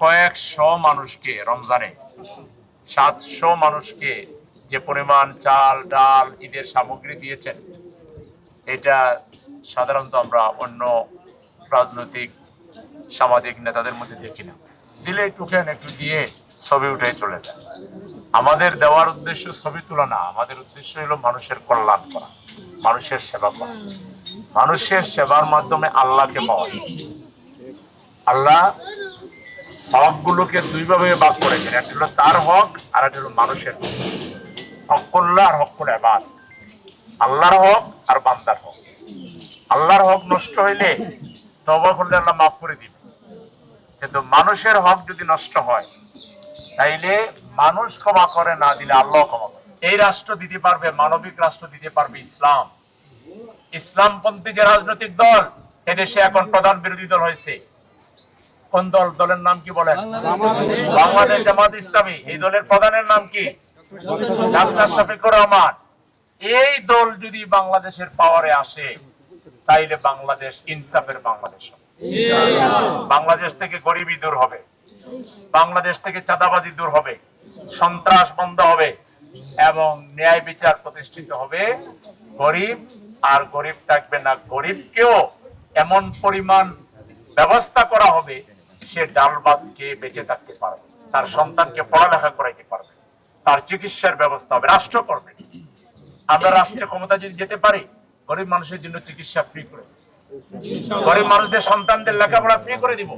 কয়েকশো মানুষকে রমজানে 700 মানুষকে যে পরিমাণ চাল ডাল ঈদের সামগ্রী দিয়েছেন, এটা সাধারণত আমরা অন্য রাজনৈতিক সামাজিক নেতাদের মধ্যে দেখি না। দিলে টুকেন একটু দিয়ে ছবি উঠে চলে যায়। আমাদের দেওয়ার উদ্দেশ্য ছবি তোলা না, আমাদের উদ্দেশ্য হলো মানুষের কল্যাণ করা, মানুষের সেবা করা। মানুষের সেবার মাধ্যমে আল্লাহকে পাওয়া যায়। আল্লাহ হক গুলোকে দুইভাবে ভাগ করেছেন, একটা হলো তার হক আর একটা হলো মানুষের হক। হকুল্লাহ আর হকুল ইবাদ, আল্লাহর হক আর বান্দার হক। আল্লাহর হক নষ্ট হইলে তওবা করলে আল্লাহ মাফ করে দিবে, কিন্তু মানুষের হক যদি নষ্ট হয় তাইলে মানুষ ক্ষমা করে না দিলে আল্লাহ ক্ষমা করে। এই রাষ্ট্র দিতে পারবে, মানবিক রাষ্ট্র দিতে পারবে ইসলাম। ইসলামপন্থী যে রাজনৈতিক দল এদেশে এখন প্রধান বিরোধী দল হয়েছে, কোন দল? দলের নাম কি বলেন? বাংলাদেশ জামাত ইসলামী। এই দলের প্রধানের নাম কি? ডাক্তার শফিকুর রহমান। এই দল যদি বাংলাদেশের পাওয়ারে আসে তাইলে বাংলাদেশ ইনসাফের বাংলাদেশ হবে। বাংলাদেশ থেকে গরিবি দূর হবে, বাংলাদেশ থেকে চাঁদাবাজি দূর হবে, সন্ত্রাস বন্ধ হবে এবং ন্যায় বিচার প্রতিষ্ঠিত হবে। গরিব আর গরিব থাকবে না, গরিবকেও এমন পরিমাণ ব্যবস্থা করা হবে সে ডাল ভাত খেয়ে বেঁচে থাকতে পারবে, তার সন্তানকে পড়ালেখা করাইতে পারবে, তার চিকিৎসার ব্যবস্থা হবে, রাষ্ট্র করবে। আমরা রাষ্ট্রের ক্ষমতা যদি যেতে পারি, গরিব মানুষের জন্য চিকিৎসা ফ্রি করে, গরিব মানুষদের সন্তানদের লেখাপড়া ফ্রি করে দিব।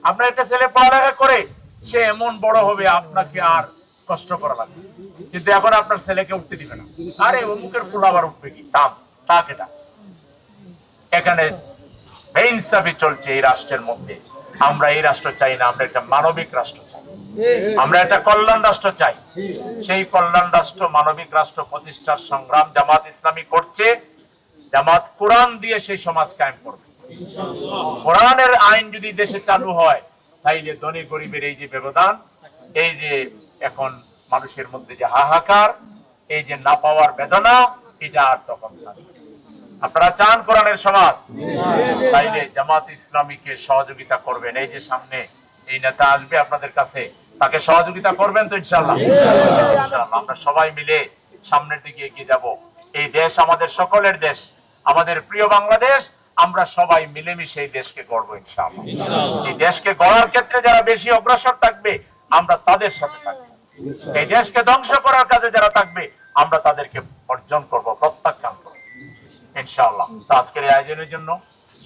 আপনার একটা ছেলে পড়ালেখা করে সে এমন বড় হবে আপনাকে আর কষ্ট করা লাগবে, কিন্তু এখন আপনার ছেলেকে উঠতে দিবে না। আরে অমুকের ফুল আবার উঠবে কি তা কেটা? এখানে বেইনসাফি চলছে এই রাষ্ট্রের মধ্যে। আমরা এই রাষ্ট্র চাই না, আমরা একটা মানবিক রাষ্ট্র চাই, আমরা একটা কল্যাণ রাষ্ট্র চাই। সেই কল্যাণ রাষ্ট্র, মানবিক রাষ্ট্র প্রতিষ্ঠার সংগ্রাম জামাত ইসলামী করছে। জামাত কোরআন দিয়ে সেই সমাজ কায়েম করবে। কোরআনের আইন যদি দেশে চালু হয় তাইলে ধনী গরিবের এই যে ব্যবধান, এই যে এখন মানুষের মধ্যে যে হাহাকার, এই যে না পাওয়ার বেদনা, এটা আর তখন থাকবে। আপনারা চান কোরআনের সমাজ, তাইলে জামাত ইসলামীকে সহযোগিতা করবেন। এই যে সামনে এই নেতা আসবে আপনাদের কাছে, তাকে সহযোগিতা করবেন তো ইনশাআল্লাহ? ইনশাআল্লাহ আমরা সবাই মিলে সামনের দিকে এগিয়ে যাব। এই দেশ আমাদের সকলের দেশ, আমাদের প্রিয় বাংলাদেশ। আমরা সবাই মিলেমিশে এই দেশকে গড়ব ইনশাআল্লাহ। এই দেশকে গড়ার ক্ষেত্রে যারা বেশি অগ্রসর থাকবে আমরা তাদের সাথে থাকবো। এই দেশকে ধ্বংস করার কাজে যারা থাকবে আমরা তাদেরকে বর্জন করব, প্রত্যাখ্যান করব ইনশাআল্লাহ। তো আজকের এই আয়োজনের জন্য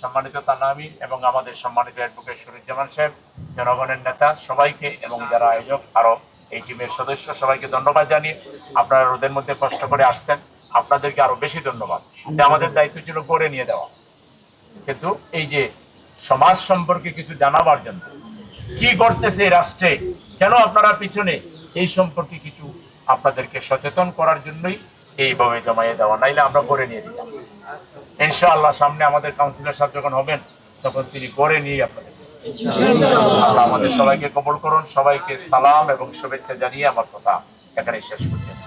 সম্মানিত তানামি এবং আমাদের সম্মানিত অ্যাডভোকেট শরীফুজ্জামান সাহেব, জনগণের নেতা সবাইকে এবং যারা আয়োজক আরো এই টিমের সদস্য সবাইকে ধন্যবাদ জানিয়ে, আপনারা রোদের মধ্যে কষ্ট করে আসছেন, আপনাদেরকে আরো বেশি ধন্যবাদ। আমাদের দায়িত্ব ছিল করে নিয়ে দেওয়া, কিন্তু এই যে সমাজ সম্পর্কে কিছু জানাবার জন্য, কি করতেছে রাষ্ট্রে, কেন আপনারা পিছনে, এই সম্পর্কে কিছু আপনাদেরকে সচেতন করার জন্যই এইভাবে জমাইয়ে দেওয়া, নাইলে আমরা করে নিয়ে দিতাম। ইনশাআল্লাহ সামনে আমাদের কাউন্সিলর সাহেব যখন হবেন তখন তিনি করে নিয়ে আপনাদের। আল্লাহ আমাদের সবাইকে কবুল করুন। সবাইকে সালাম এবং শুভেচ্ছা জানিয়ে আমার কথা এখানে শেষ করতেছি।